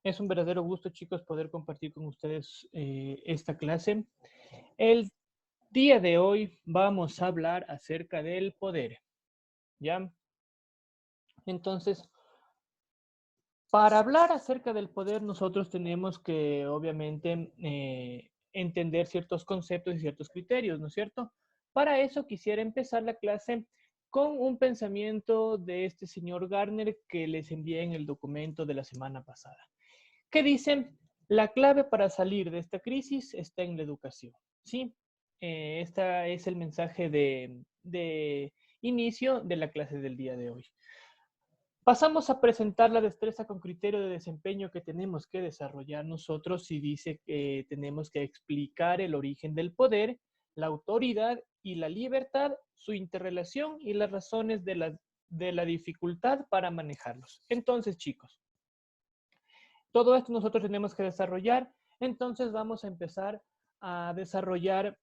Es un verdadero gusto, chicos, poder compartir con ustedes esta clase. El día de hoy vamos a hablar acerca del poder, ¿ya? Entonces, para hablar acerca del poder, nosotros tenemos que, obviamente, entender ciertos conceptos y ciertos criterios, ¿no es cierto? Para eso quisiera empezar la clase con un pensamiento de este señor Gardner que les envié en el documento de la semana pasada, que dice, la clave para salir de esta crisis está en la educación, ¿sí? Este es el mensaje de inicio de la clase del día de hoy. Pasamos a presentar la destreza con criterio de desempeño que tenemos que desarrollar nosotros y dice que tenemos que explicar el origen del poder, la autoridad y la libertad, su interrelación y las razones de la dificultad para manejarlos. Entonces, chicos, todo esto nosotros tenemos que desarrollar, entonces vamos a empezar a desarrollar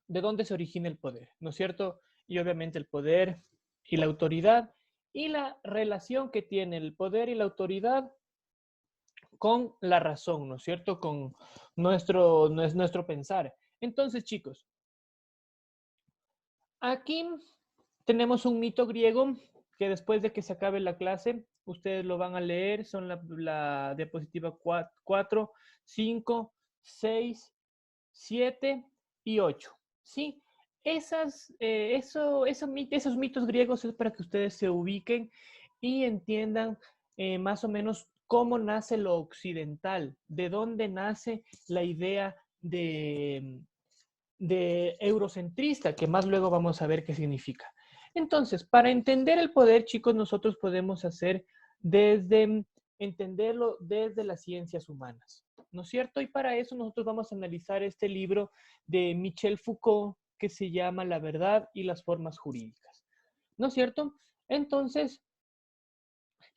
de dónde se origina el poder, ¿no es cierto? Y obviamente el poder y la autoridad y la relación que tiene el poder y la autoridad con la razón, ¿no es cierto? Con nuestro pensar. Entonces, chicos, aquí tenemos un mito griego que después de que se acabe la clase, ustedes lo van a leer, son la diapositiva 4, 5, 6, 7 y 8. ¿Sí? Esos mitos griegos es para que ustedes se ubiquen y entiendan más o menos cómo nace lo occidental, de dónde nace la idea de eurocentrista, que más luego vamos a ver qué significa. Entonces, para entender el poder, chicos, nosotros podemos entenderlo desde las ciencias humanas, ¿no es cierto? Y para eso nosotros vamos a analizar este libro de Michel Foucault que se llama La verdad y las formas jurídicas, ¿no es cierto? Entonces,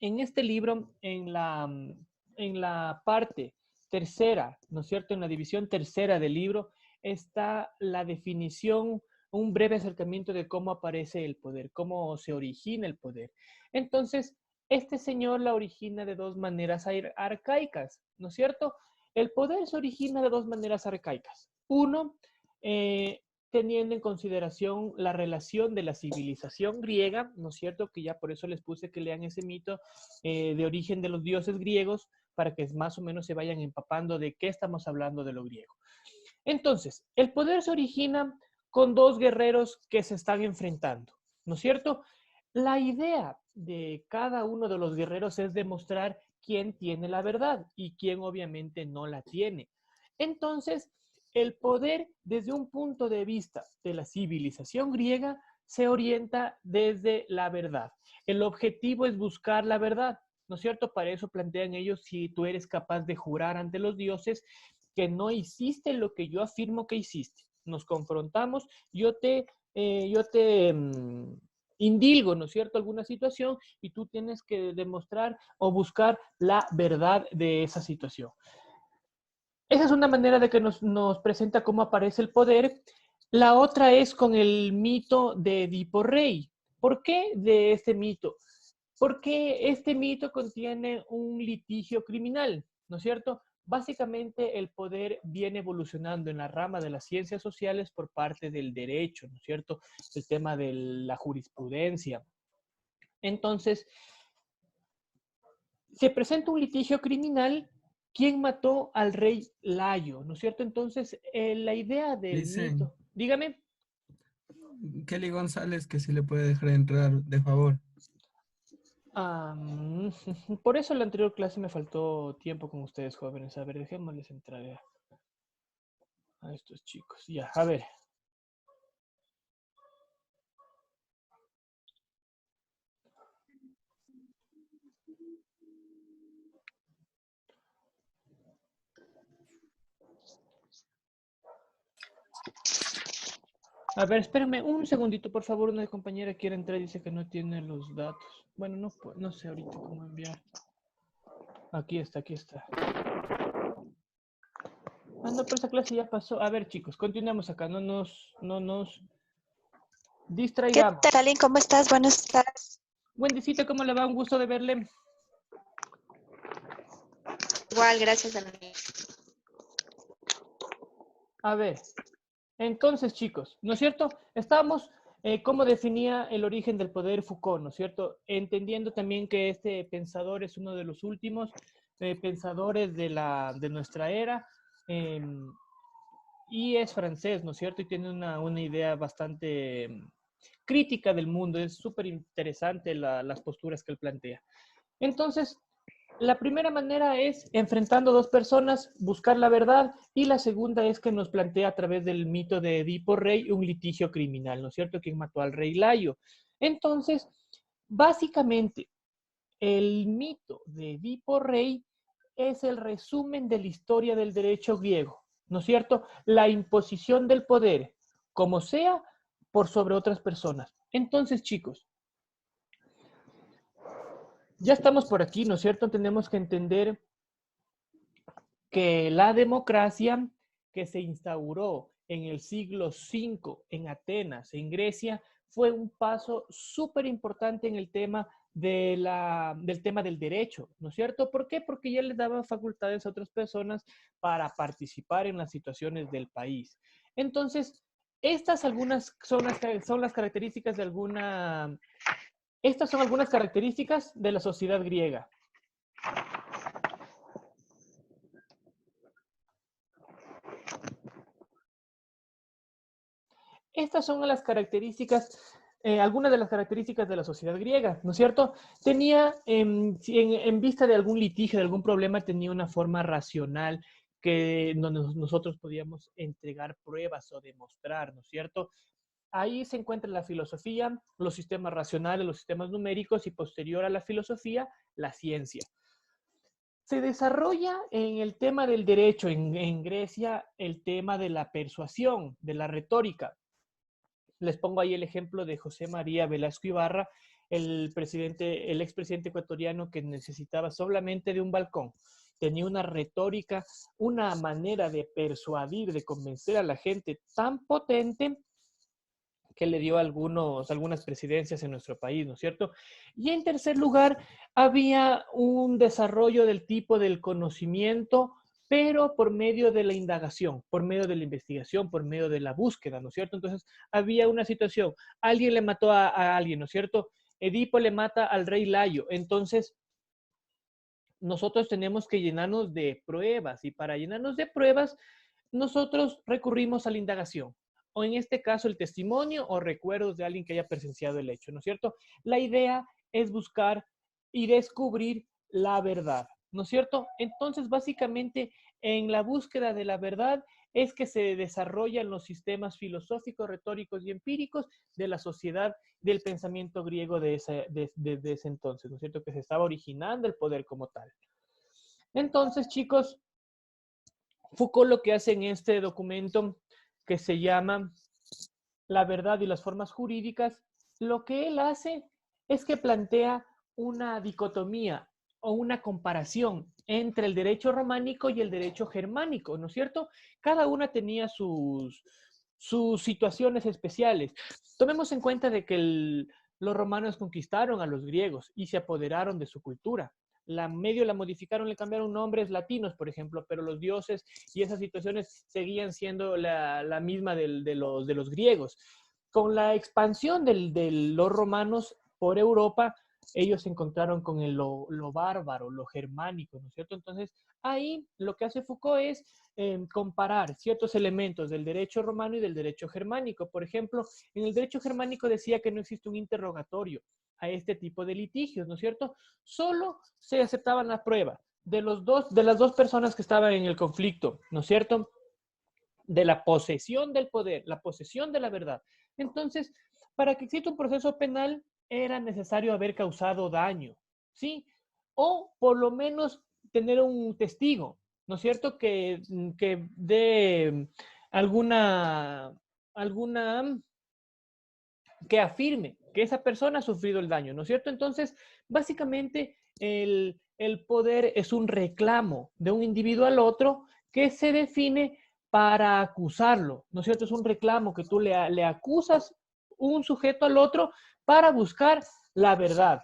en este libro, en la parte tercera, ¿no es cierto? En la división tercera del libro está la definición, un breve acercamiento de cómo aparece el poder, cómo se origina el poder. Entonces, este señor la origina de dos maneras arcaicas, ¿no es cierto? El poder se origina de dos maneras arcaicas. Uno, teniendo en consideración la relación de la civilización griega, ¿no es cierto? Que ya por eso les puse que lean ese mito de origen de los dioses griegos, para que más o menos se vayan empapando de qué estamos hablando de lo griego. Entonces, el poder se origina con dos guerreros que se están enfrentando, ¿no es cierto? La idea de cada uno de los guerreros es demostrar quién tiene la verdad y quién obviamente no la tiene. Entonces, el poder desde un punto de vista de la civilización griega se orienta desde la verdad. El objetivo es buscar la verdad, ¿no es cierto? Para eso plantean ellos, si tú eres capaz de jurar ante los dioses que no hiciste lo que yo afirmo que hiciste. Nos confrontamos, yo te indilgo, ¿no es cierto?, alguna situación y tú tienes que demostrar o buscar la verdad de esa situación. Esa es una manera de que nos presenta cómo aparece el poder. La otra es con el mito de Edipo Rey. ¿Por qué de este mito? Porque este mito contiene un litigio criminal, ¿no es cierto? Básicamente el poder viene evolucionando en la rama de las ciencias sociales por parte del derecho, ¿no es cierto? El tema de la jurisprudencia. Entonces, se presenta un litigio criminal. ¿Quién mató al rey Layo? ¿No es cierto? Entonces, la idea del Dicen mito... Dígame. Kelly González que si le puede dejar entrar de favor. Por eso en la anterior clase me faltó tiempo con ustedes, jóvenes. A ver, dejémosles entrar a estos chicos. Ya, a ver. A ver, espérenme un segundito, por favor. Una compañera quiere entrar y dice que no tiene los datos. Bueno, no sé ahorita cómo enviar. Aquí está, aquí está. Ah, no, pero esa clase ya pasó. A ver, chicos, continuemos acá. No nos ¿Qué distraigamos. tal, Aline? ¿Cómo estás? Buenas tardes. Wendycita, ¿cómo le va? Un gusto de verle. Igual, gracias a mí. A ver, entonces, chicos, ¿no es cierto? Estamos, ¿cómo definía el origen del poder Foucault, ¿no es cierto? Entendiendo también que este pensador es uno de los últimos pensadores de nuestra era, y es francés, ¿no es cierto? Y tiene una idea bastante crítica del mundo. Es súper interesante las posturas que él plantea. Entonces, la primera manera es enfrentando dos personas, buscar la verdad, y la segunda es que nos plantea a través del mito de Edipo Rey un litigio criminal, ¿no es cierto? ¿Quién mató al rey Layo? Entonces, básicamente, el mito de Edipo Rey es el resumen de la historia del derecho griego, ¿no es cierto? La imposición del poder, como sea, por sobre otras personas. Entonces, chicos, ya estamos por aquí, ¿no es cierto? Tenemos que entender que la democracia que se instauró en el siglo V en Atenas, en Grecia, fue un paso súper importante en el tema del tema del derecho, ¿no es cierto? ¿Por qué? Porque ya le daba facultades a otras personas para participar en las situaciones del país. Entonces, estas son las características de estas son algunas características de la sociedad griega. Estas son las características, algunas de las características de la sociedad griega, ¿no es cierto? Tenía, en vista de algún litigio, de algún problema, tenía una forma racional que nosotros podíamos entregar pruebas o demostrar, ¿no es cierto? Ahí se encuentra la filosofía, los sistemas racionales, los sistemas numéricos y posterior a la filosofía, la ciencia. Se desarrolla en el tema del derecho en Grecia el tema de la persuasión, de la retórica. Les pongo ahí el ejemplo de José María Velasco Ibarra, el expresidente ecuatoriano que necesitaba solamente de un balcón. Tenía una retórica, una manera de persuadir, de convencer a la gente tan potente que le dio algunas presidencias en nuestro país, ¿no es cierto? Y en tercer lugar, había un desarrollo del tipo del conocimiento, pero por medio de la indagación, por medio de la investigación, por medio de la búsqueda, ¿no es cierto? Entonces, había una situación, alguien le mató a alguien, ¿no es cierto? Edipo le mata al rey Layo, entonces nosotros tenemos que llenarnos de pruebas, y para llenarnos de pruebas, nosotros recurrimos a la indagación, o en este caso el testimonio o recuerdos de alguien que haya presenciado el hecho, ¿no es cierto? La idea es buscar y descubrir la verdad, ¿no es cierto? Entonces, básicamente, en la búsqueda de la verdad es que se desarrollan los sistemas filosóficos, retóricos y empíricos de la sociedad, del pensamiento griego de ese entonces, ¿no es cierto? Que se estaba originando el poder como tal. Entonces, chicos, Foucault lo que hace en este documento que se llama La verdad y las formas jurídicas, lo que él hace es que plantea una dicotomía o una comparación entre el derecho románico y el derecho germánico, ¿no es cierto? Cada una tenía sus situaciones especiales. Tomemos en cuenta de que los romanos conquistaron a los griegos y se apoderaron de su cultura. La modificaron, le cambiaron nombres latinos, por ejemplo, pero los dioses y esas situaciones seguían siendo la misma de los griegos. Con la expansión de los romanos por Europa, ellos se encontraron con lo bárbaro, lo germánico, ¿no es cierto? Entonces, ahí lo que hace Foucault es comparar ciertos elementos del derecho romano y del derecho germánico. Por ejemplo, en el derecho germánico decía que no existe un interrogatorio a este tipo de litigios, ¿no es cierto? Solo se aceptaban la prueba de las dos personas que estaban en el conflicto, ¿no es cierto? De la posesión del poder, la posesión de la verdad. Entonces, para que exista un proceso penal, era necesario haber causado daño, ¿sí? O por lo menos tener un testigo, ¿no es cierto? Que dé que afirme que esa persona ha sufrido el daño, ¿no es cierto? Entonces, básicamente, el poder es un reclamo de un individuo al otro que se define para acusarlo, ¿no es cierto? Es un reclamo que tú le acusas un sujeto al otro para buscar la verdad.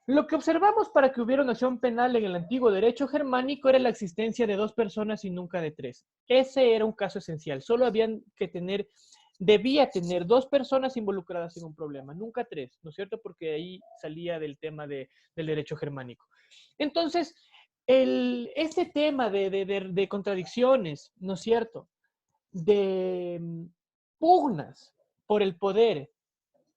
Lo que observamos para que hubiera una acción penal en el antiguo derecho germánico era la existencia de 2 personas y nunca de 3. Ese era un caso esencial. Solo debía tener 2 personas involucradas en un problema, nunca 3, ¿no es cierto? Porque ahí salía del tema del derecho germánico. Entonces, este tema de contradicciones, ¿no es cierto? De pugnas por el poder,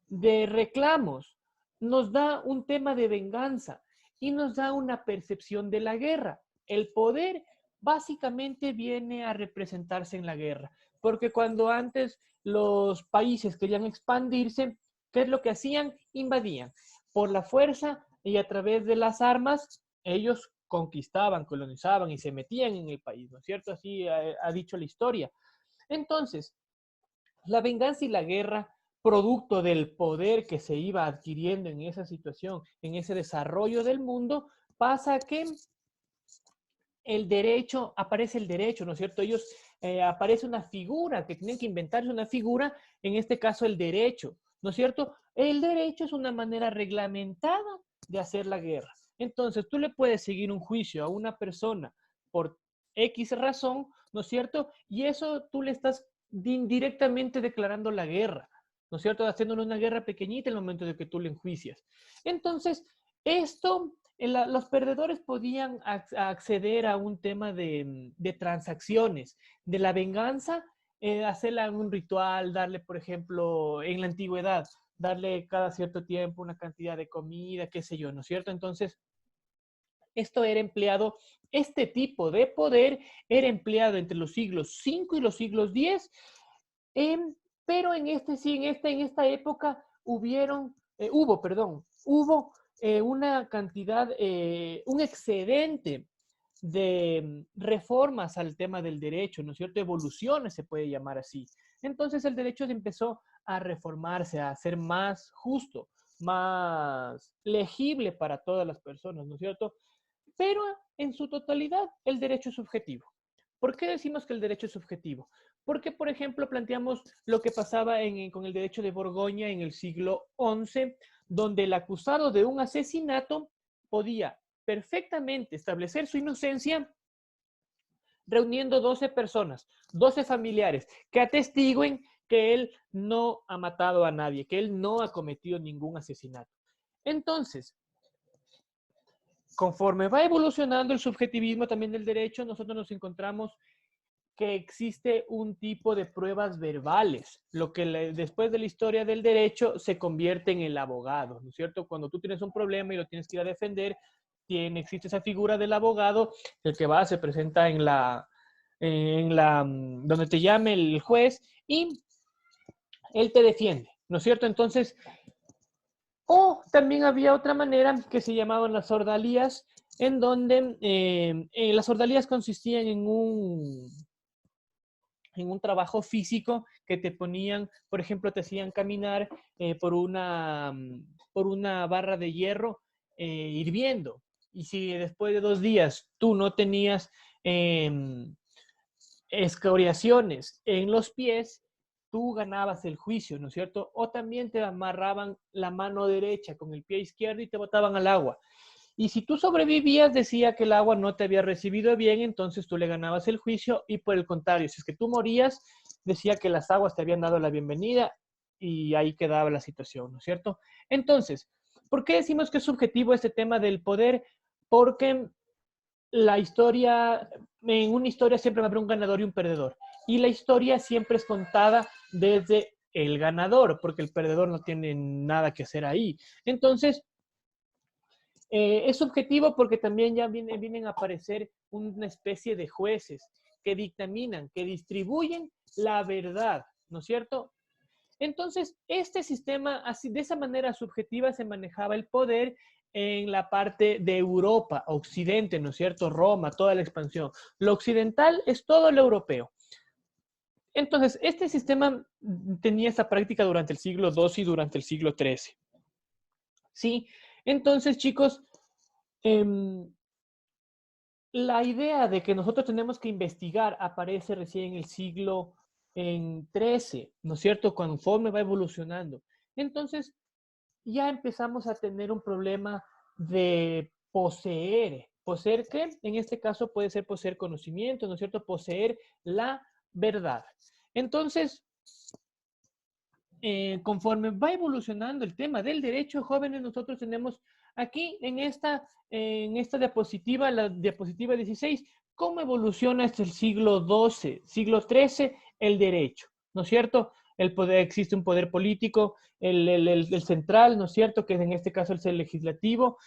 de reclamos, nos da un tema de venganza y nos da una percepción de la guerra. El poder básicamente viene a representarse en la guerra, porque cuando antes los países querían expandirse, ¿qué es lo que hacían? Invadían. Por la fuerza y a través de las armas, ellos conquistaban, colonizaban y se metían en el país, ¿no es cierto? Así ha dicho la historia. Entonces, la venganza y la guerra, producto del poder que se iba adquiriendo en esa situación, en ese desarrollo del mundo, pasa que aparece el derecho, ¿no es cierto? Aparece una figura, que tienen que inventarse una figura, en este caso el derecho, ¿no es cierto? El derecho es una manera reglamentada de hacer la guerra. Entonces, tú le puedes seguir un juicio a una persona por X razón, ¿no es cierto? Y eso tú le estás indirectamente declarando la guerra, ¿no es cierto? Haciéndole una guerra pequeñita en el momento de que tú le enjuicias. Entonces, esto los perdedores podían acceder a un tema de transacciones, de la venganza, hacerla en un ritual, darle, por ejemplo, en la antigüedad, darle cada cierto tiempo una cantidad de comida, qué sé yo, ¿no es cierto? Entonces, esto era empleado, este tipo de poder era empleado entre los siglos V y los siglos X, pero en esta época hubo una cantidad, un excedente de reformas al tema del derecho, ¿no es cierto? Evoluciones se puede llamar así. Entonces el derecho empezó a reformarse, a ser más justo, más legible para todas las personas, ¿no es cierto? Pero en su totalidad el derecho es subjetivo. ¿Por qué decimos que el derecho es subjetivo? Porque, por ejemplo, planteamos lo que pasaba con el derecho de Borgoña en el siglo XI, donde el acusado de un asesinato podía perfectamente establecer su inocencia reuniendo 12 personas, 12 familiares, que atestiguen que él no ha matado a nadie, que él no ha cometido ningún asesinato. Entonces, conforme va evolucionando el subjetivismo también del derecho, nosotros nos encontramos que existe un tipo de pruebas verbales, lo que después de la historia del derecho se convierte en el abogado, ¿no es cierto? Cuando tú tienes un problema y lo tienes que ir a defender, existe esa figura del abogado, el que va, se presenta donde te llame el juez y él te defiende, ¿no es cierto? Entonces, o también había otra manera que se llamaban las ordalías, en donde las ordalías consistían en un trabajo físico que te ponían, por ejemplo, te hacían caminar por una barra de hierro hirviendo. Y si después de 2 días tú no tenías escoriaciones en los pies, tú ganabas el juicio, ¿no es cierto? O también te amarraban la mano derecha con el pie izquierdo y te botaban al agua. Y si tú sobrevivías, decía que el agua no te había recibido bien, entonces tú le ganabas el juicio, y por el contrario, si es que tú morías, decía que las aguas te habían dado la bienvenida y ahí quedaba la situación, ¿no es cierto? Entonces, ¿por qué decimos que es subjetivo este tema del poder? Porque en una historia siempre va a haber un ganador y un perdedor. Y la historia siempre es contada desde el ganador, porque el perdedor no tiene nada que hacer ahí. Entonces, es subjetivo porque también ya vienen a aparecer una especie de jueces que dictaminan, que distribuyen la verdad, ¿no es cierto? Entonces, este sistema, así de esa manera subjetiva, se manejaba el poder en la parte de Europa, Occidente, ¿no es cierto? Roma, toda la expansión. Lo occidental es todo lo europeo. Entonces, este sistema tenía esta práctica durante el siglo XII y durante el siglo XIII. ¿Sí? Entonces, chicos, la idea de que nosotros tenemos que investigar aparece recién en el siglo XIII, ¿no es cierto? Conforme va evolucionando. Entonces, ya empezamos a tener un problema de poseer. ¿Poseer qué? En este caso puede ser poseer conocimiento, ¿no es cierto? Poseer la verdad. Entonces, conforme va evolucionando el tema del derecho, jóvenes, nosotros tenemos aquí en esta diapositiva, la diapositiva 16, cómo evoluciona hasta el siglo XII, siglo XIII, el derecho, ¿no es cierto? El poder, existe un poder político, el central, ¿no es cierto? Que en este caso es el legislativo.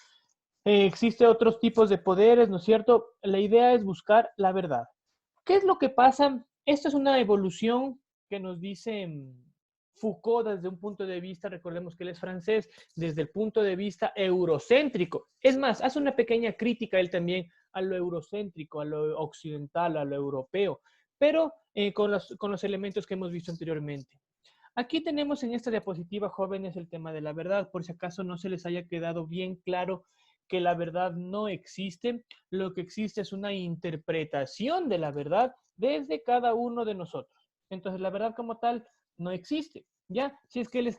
Existe otros tipos de poderes, ¿no es cierto? La idea es buscar la verdad. ¿Qué es lo que pasa? Esto es una evolución que nos dice Foucault desde un punto de vista, recordemos que él es francés, desde el punto de vista eurocéntrico. Es más, hace una pequeña crítica él también a lo eurocéntrico, a lo occidental, a lo europeo, pero con los elementos que hemos visto anteriormente. Aquí tenemos en esta diapositiva, jóvenes, el tema de la verdad, por si acaso no se les haya quedado bien claro que la verdad no existe, lo que existe es una interpretación de la verdad desde cada uno de nosotros. Entonces, la verdad como tal no existe. ¿Ya? Si es que les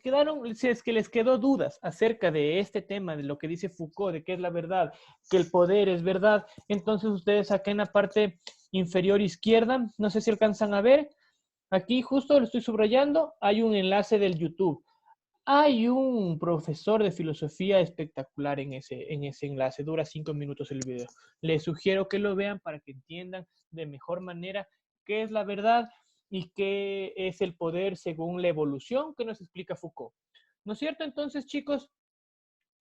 quedó dudas acerca de este tema, de lo que dice Foucault, de qué es la verdad, que el poder es verdad, entonces ustedes acá en la parte inferior izquierda, no sé si alcanzan a ver, aquí justo lo estoy subrayando, hay un enlace del YouTube. Hay un profesor de filosofía espectacular en ese enlace, dura 5 minutos el video. Les sugiero que lo vean para que entiendan de mejor manera qué es la verdad y qué es el poder según la evolución que nos explica Foucault. ¿No es cierto? Entonces, chicos,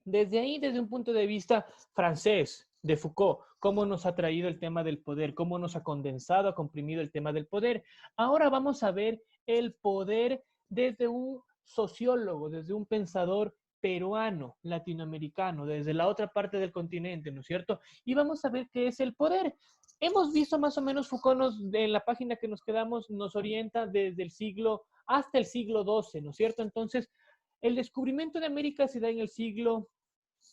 desde ahí, desde un punto de vista francés de Foucault, cómo nos ha traído el tema del poder, cómo nos ha condensado, ha comprimido el tema del poder. Ahora vamos a ver el poder desde un sociólogo, desde un pensador peruano, latinoamericano, desde la otra parte del continente, ¿no es cierto? Y vamos a ver qué es el poder. Hemos visto más o menos Foucault en la página que nos quedamos, nos orienta desde el siglo hasta el siglo XII, ¿no es cierto? Entonces, el descubrimiento de América se da en el siglo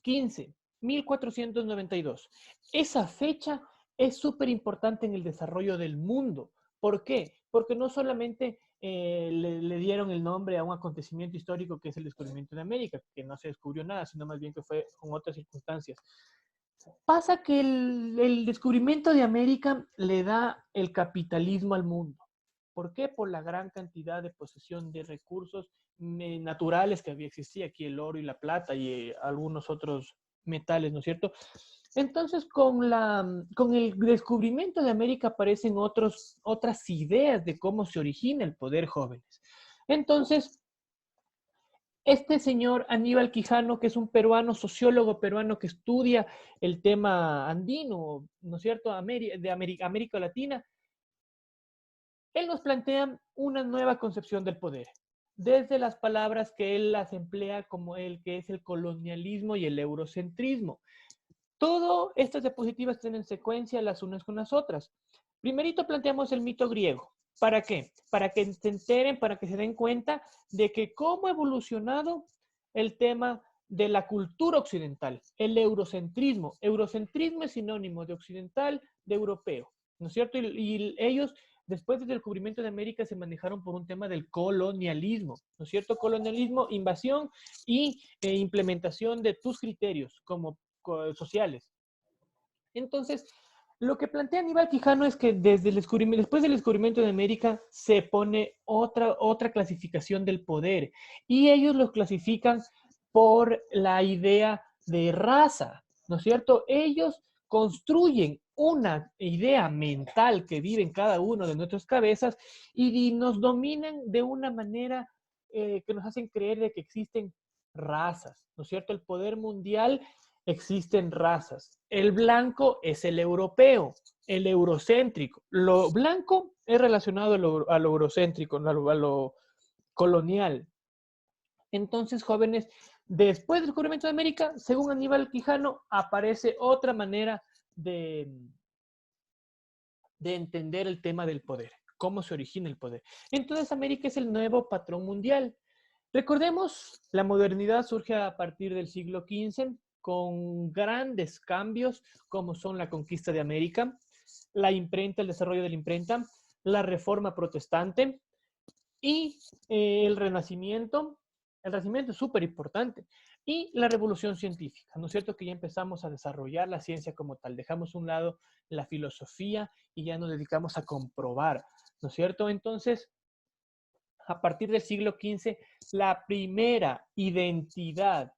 XV, 1492. Esa fecha es súper importante en el desarrollo del mundo. ¿Por qué? Porque no solamente le dieron el nombre a un acontecimiento histórico que es el descubrimiento de América, que no se descubrió nada, sino más bien que fue con otras circunstancias. Pasa que el descubrimiento de América le da el capitalismo al mundo. ¿Por qué? Por la gran cantidad de posesión de recursos naturales que existía aquí, el oro y la plata y algunos otros metales, ¿no es cierto? Entonces, con el descubrimiento de América aparecen otras ideas de cómo se origina el poder, jóvenes. Entonces, este señor Aníbal Quijano, que es un peruano, sociólogo peruano que estudia el tema andino, ¿no es cierto?, de América Latina, él nos plantea una nueva concepción del poder, desde las palabras que él las emplea como el que es el colonialismo y el eurocentrismo. Todas estas diapositivas tienen secuencia las unas con las otras. Primerito planteamos el mito griego. ¿Para qué? Para que se enteren, para que se den cuenta de que cómo ha evolucionado el tema de la cultura occidental, el eurocentrismo. Eurocentrismo es sinónimo de occidental, de europeo, ¿no es cierto? Y ellos, después del descubrimiento de América, se manejaron por un tema del colonialismo, ¿no es cierto? Colonialismo, invasión y implementación de tus criterios como sociales. Entonces, lo que plantea Aníbal Quijano es que después del descubrimiento de América se pone otra clasificación del poder y ellos los clasifican por la idea de raza, ¿no es cierto? Ellos construyen una idea mental que vive en cada uno de nuestras cabezas y nos dominan de una manera que nos hacen creer de que existen razas, ¿no es cierto? El poder mundial existen razas. El blanco es el europeo, el eurocéntrico. Lo blanco es relacionado a lo eurocéntrico, a lo colonial. Entonces, jóvenes, después del descubrimiento de América, según Aníbal Quijano, aparece otra manera de entender el tema del poder, cómo se origina el poder. Entonces, América es el nuevo patrón mundial. Recordemos, la modernidad surge a partir del siglo XV con grandes cambios como son la conquista de América, la imprenta, el desarrollo de la imprenta, la reforma protestante y el renacimiento. El renacimiento es súper importante. y la revolución científica, ¿no es cierto? Que ya empezamos a desarrollar la ciencia como tal. Dejamos a un lado la filosofía y ya nos dedicamos a comprobar, ¿no es cierto? Entonces, a partir del siglo XV, la primera identidad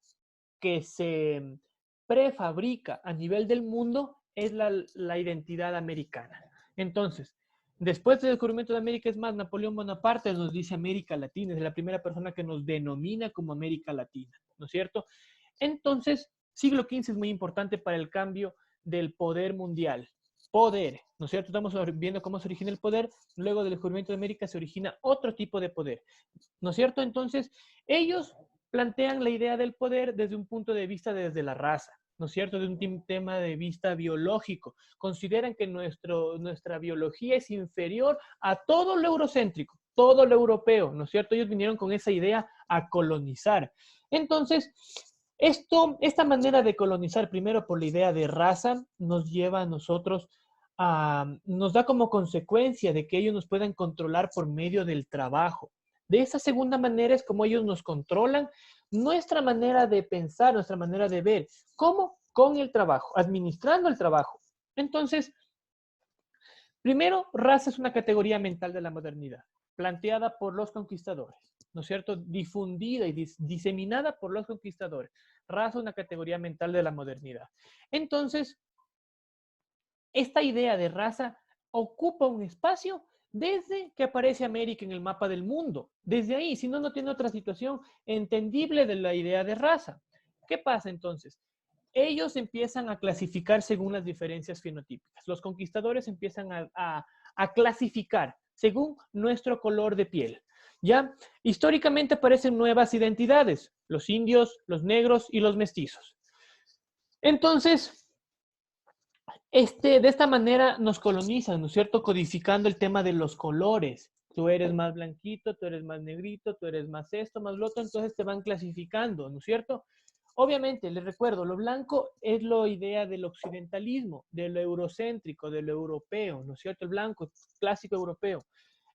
que se prefabrica a nivel del mundo es la identidad americana. Entonces, después del descubrimiento de América, es más, Napoleón Bonaparte nos dice América Latina, es la primera persona que nos denomina como América Latina, ¿no es cierto? Entonces, siglo XV es muy importante para el cambio del poder mundial. Poder, ¿no es cierto? Estamos viendo cómo se origina el poder, luego del descubrimiento de América se origina otro tipo de poder, ¿no es cierto? Entonces, ellos plantean la idea del poder desde un punto de vista desde la raza, ¿no es cierto? Desde un tema de vista biológico. Consideran que nuestra biología es inferior a todo lo eurocéntrico, todo lo europeo, ¿no es cierto? Ellos vinieron con esa idea a colonizar. Entonces, esta manera de colonizar, primero por la idea de raza, nos lleva a nosotros nos da como consecuencia de que ellos nos puedan controlar por medio del trabajo. De esa segunda manera es como ellos nos controlan nuestra manera de pensar, nuestra manera de ver. ¿Cómo? Con el trabajo, administrando el trabajo. Entonces, primero, raza es una categoría mental de la modernidad, planteada por los conquistadores, ¿no es cierto? Difundida y diseminada por los conquistadores. Raza es una categoría mental de la modernidad. Entonces, esta idea de raza ocupa un espacio desde que aparece América en el mapa del mundo. Desde ahí, si no, no tiene otra situación entendible de la idea de raza. ¿Qué pasa entonces? Ellos empiezan a clasificar según las diferencias fenotípicas. Los conquistadores empiezan a clasificar según nuestro color de piel. ¿Ya? Históricamente aparecen nuevas identidades, los indios, los negros y los mestizos. Entonces, de esta manera nos colonizan, ¿no es cierto? Codificando el tema de los colores. Tú eres más blanquito, tú eres más negrito, tú eres más esto, más lo otro, entonces te van clasificando, ¿no es cierto? Obviamente, les recuerdo, lo blanco es la idea del occidentalismo, de lo eurocéntrico, de lo europeo, ¿no es cierto? El blanco, clásico europeo.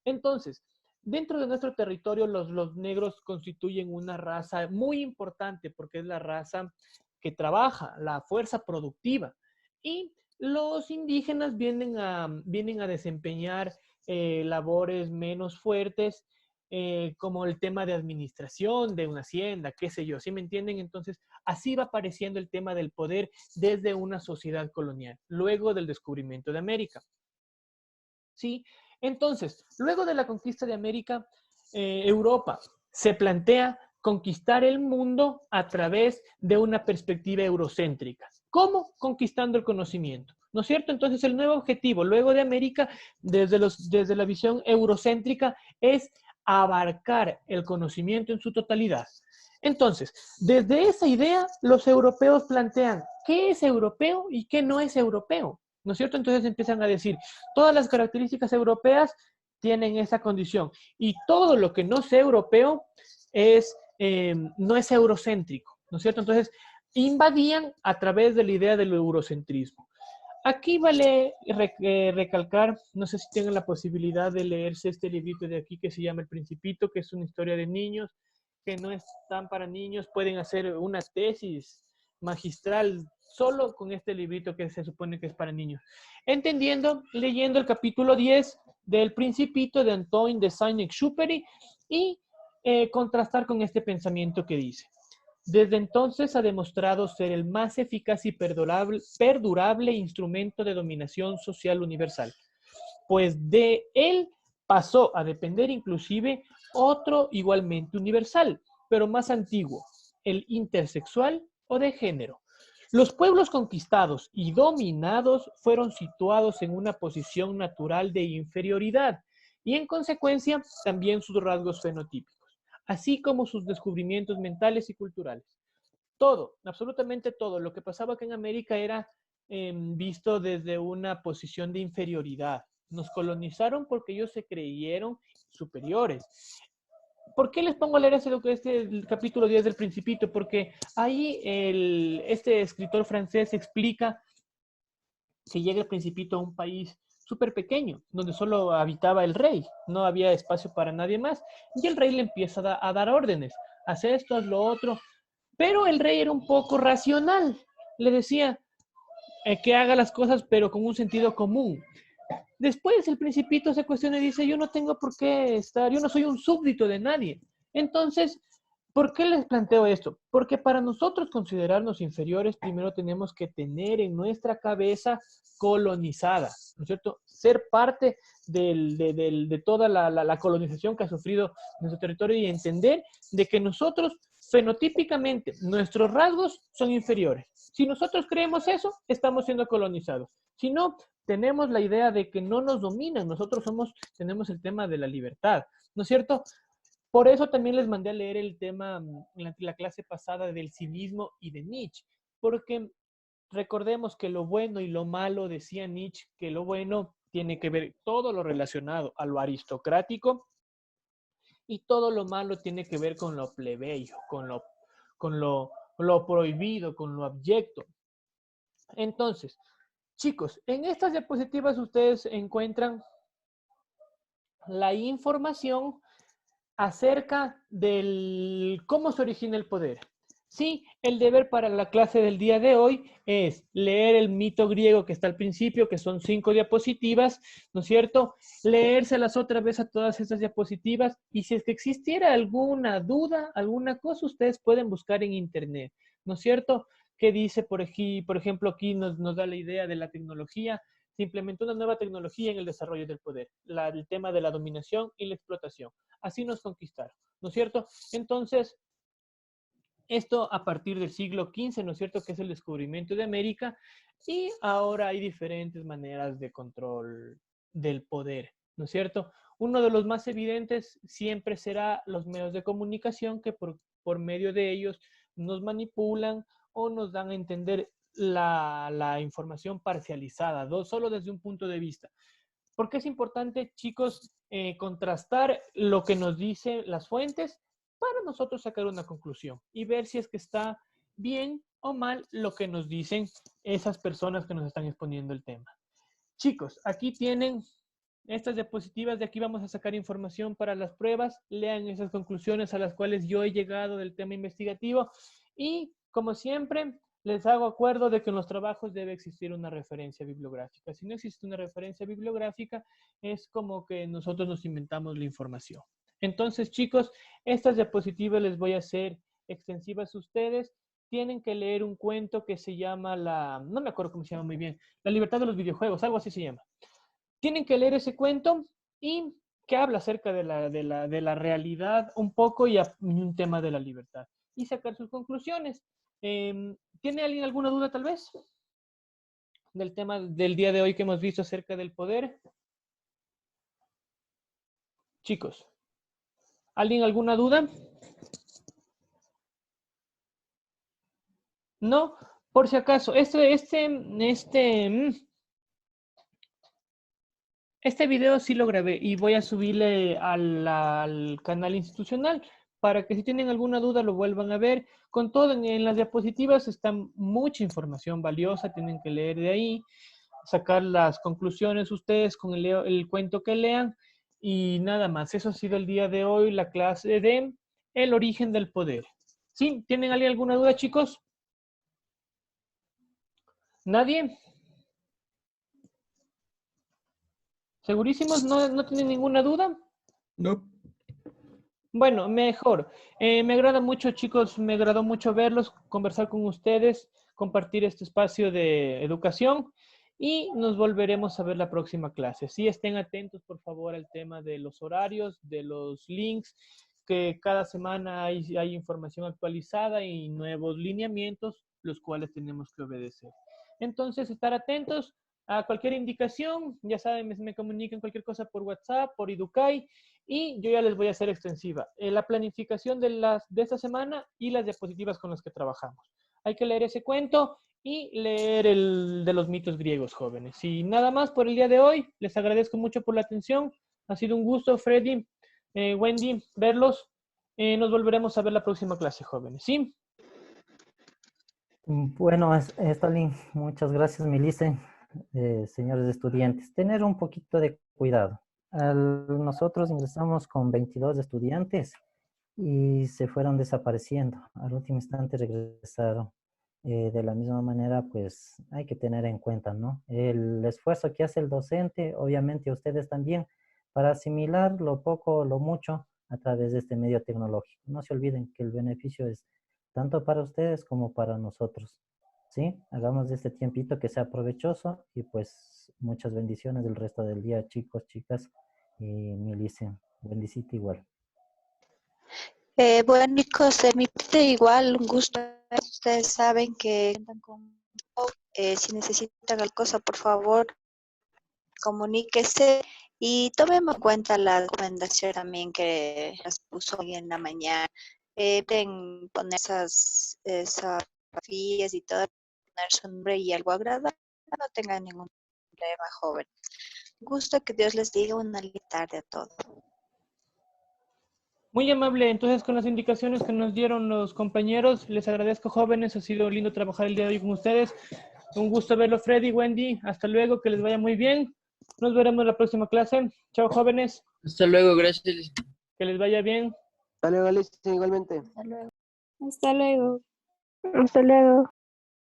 Entonces, dentro de nuestro territorio, los negros constituyen una raza muy importante porque es la raza que trabaja, la fuerza productiva. Y los indígenas vienen a desempeñar labores menos fuertes, como el tema de administración de una hacienda, qué sé yo, ¿sí me entienden? Entonces, así va apareciendo el tema del poder desde una sociedad colonial, luego del descubrimiento de América. ¿Sí? Entonces, luego de la conquista de América, Europa se plantea conquistar el mundo a través de una perspectiva eurocéntrica. ¿Cómo? Conquistando el conocimiento. ¿No es cierto? Entonces, el nuevo objetivo, luego de América, desde la visión eurocéntrica, es abarcar el conocimiento en su totalidad. Entonces, desde esa idea, los europeos plantean qué es europeo y qué no es europeo. ¿No es cierto? Entonces empiezan a decir, todas las características europeas tienen esa condición y todo lo que no sea europeo no es eurocéntrico, ¿no es cierto? Entonces invadían a través de la idea del eurocentrismo. Aquí vale recalcar, no sé si tienen la posibilidad de leerse este librito de aquí que se llama El Principito, que es una historia de niños, que no es tan para niños, pueden hacer una tesis magistral solo con este librito que se supone que es para niños. Entendiendo, leyendo el capítulo 10 del Principito de Antoine de Saint-Exupéry y contrastar con este pensamiento que dice: desde entonces ha demostrado ser el más eficaz y perdurable instrumento de dominación social universal, pues de él pasó a depender inclusive otro igualmente universal, pero más antiguo, el intersexual o de género. Los pueblos conquistados y dominados fueron situados en una posición natural de inferioridad y en consecuencia también sus rasgos fenotípicos, así como sus descubrimientos mentales y culturales. Todo, absolutamente todo lo que pasaba acá en América era visto desde una posición de inferioridad. Nos colonizaron porque ellos se creyeron superiores. ¿Por qué les pongo a leer el capítulo 10 del Principito? Porque ahí este escritor francés explica que llega el Principito a un país súper pequeño, donde solo habitaba el rey, no había espacio para nadie más, y el rey le empieza a dar órdenes, haz esto, haz lo otro. Pero el rey era un poco racional. Le decía que haga las cosas, pero con un sentido común. Después el principito se cuestiona y dice, yo no tengo por qué estar, yo no soy un súbdito de nadie. Entonces, ¿por qué les planteo esto? Porque para nosotros considerarnos inferiores, primero tenemos que tener en nuestra cabeza colonizada, ¿no es cierto? Ser parte de toda la colonización que ha sufrido nuestro territorio y entender de que nosotros, fenotípicamente, nuestros rasgos son inferiores. Si nosotros creemos eso, estamos siendo colonizados. Si no, tenemos la idea de que no nos dominan, nosotros tenemos el tema de la libertad, ¿no es cierto? Por eso también les mandé a leer el tema en la clase pasada del civismo y de Nietzsche, porque recordemos que lo bueno y lo malo, decía Nietzsche, que lo bueno tiene que ver todo lo relacionado a lo aristocrático y todo lo malo tiene que ver con lo plebeyo, con lo prohibido, con lo abyecto. Entonces, chicos, en estas diapositivas ustedes encuentran la información acerca del cómo se origina el poder. Sí, el deber para la clase del día de hoy es leer el mito griego que está al principio, que son 5 diapositivas, ¿no es cierto? Leérselas otra vez a todas estas diapositivas y si es que existiera alguna duda, alguna cosa, ustedes pueden buscar en internet, ¿no es cierto? ¿Qué dice por aquí? Por ejemplo, aquí nos da la idea de la tecnología. Se implementó una nueva tecnología en el desarrollo del poder, el tema de la dominación y la explotación. Así nos conquistaron, ¿no es cierto? Entonces, esto a partir del siglo XV, ¿no es cierto?, que es el descubrimiento de América, y ahora hay diferentes maneras de control del poder, ¿no es cierto? Uno de los más evidentes siempre será los medios de comunicación que por medio de ellos nos manipulan o nos dan a entender la información parcializada, solo desde un punto de vista. Porque es importante, chicos, contrastar lo que nos dicen las fuentes para nosotros sacar una conclusión y ver si es que está bien o mal lo que nos dicen esas personas que nos están exponiendo el tema. Chicos, aquí tienen estas diapositivas, de aquí vamos a sacar información para las pruebas, lean esas conclusiones a las cuales yo he llegado del tema investigativo y, como siempre, les hago acuerdo de que en los trabajos debe existir una referencia bibliográfica. Si no existe una referencia bibliográfica, es como que nosotros nos inventamos la información. Entonces, chicos, estas diapositivas les voy a hacer extensivas a ustedes. Tienen que leer un cuento que se llama no me acuerdo cómo se llama muy bien, La libertad de los videojuegos, algo así se llama. Tienen que leer ese cuento y que habla acerca de la realidad un poco y un tema de la libertad. Y sacar sus conclusiones. ¿Tiene alguien alguna duda tal vez del tema del día de hoy que hemos visto acerca del poder? Chicos, ¿alguien alguna duda? No, por si acaso, este video sí lo grabé y voy a subirle al canal institucional para que si tienen alguna duda lo vuelvan a ver. Con todo, en las diapositivas está mucha información valiosa, tienen que leer de ahí, sacar las conclusiones ustedes con el cuento que lean y nada más. Eso ha sido el día de hoy, la clase de el origen del poder. ¿Sí? ¿Tienen alguna duda, chicos? ¿Nadie? ¿Segurísimos? ¿No tienen ninguna duda? No. Bueno, mejor. Me agrada mucho, chicos, me agradó mucho verlos, conversar con ustedes, compartir este espacio de educación y nos volveremos a ver la próxima clase. Sí, estén atentos, por favor, al tema de los horarios, de los links, que cada semana hay información actualizada y nuevos lineamientos, los cuales tenemos que obedecer. Entonces, estar atentos a cualquier indicación, ya saben, me comunican cualquier cosa por WhatsApp, por Educay, y yo ya les voy a hacer extensiva la planificación de esta semana y las diapositivas con las que trabajamos. Hay que leer ese cuento y leer el de los mitos griegos, jóvenes. Y nada más por el día de hoy. Les agradezco mucho por la atención. Ha sido un gusto, Freddy, Wendy, verlos. Nos volveremos a ver la próxima clase, jóvenes. ¿Sí? Bueno, Stalin, muchas gracias, Milice. Señores estudiantes, tener un poquito de cuidado. Nosotros ingresamos con 22 estudiantes y se fueron desapareciendo. Al último instante regresaron. De la misma manera, pues hay que tener en cuenta, ¿no? El esfuerzo que hace el docente, obviamente ustedes también, para asimilar lo poco o lo mucho a través de este medio tecnológico. No se olviden que el beneficio es tanto para ustedes como para nosotros, ¿sí? Hagamos de este tiempito que sea provechoso y pues muchas bendiciones del resto del día, chicos, chicas, y Milicen, bendicita igual. Bueno, chicos, de mi parte igual, un gusto. Ustedes saben que cuentan conmigo. Si necesitan alguna cosa, por favor, comuníquese y tomemos en cuenta la recomendación también que las puso hoy en la mañana. Pueden poner esas fotografías y todo, poner su nombre y algo agradable, no tengan ningún problema, joven. Gusto, que Dios les diga una linda tarde a todos. Muy amable, entonces con las indicaciones que nos dieron los compañeros, les agradezco, jóvenes, ha sido lindo trabajar el día de hoy con ustedes. Un gusto verlo, Freddy, Wendy, hasta luego, que les vaya muy bien. Nos veremos en la próxima clase. Chao, jóvenes, Hasta luego, gracias. que les vaya bien. Hasta luego, Alicia, igualmente. Hasta luego. Hasta luego. Hasta luego.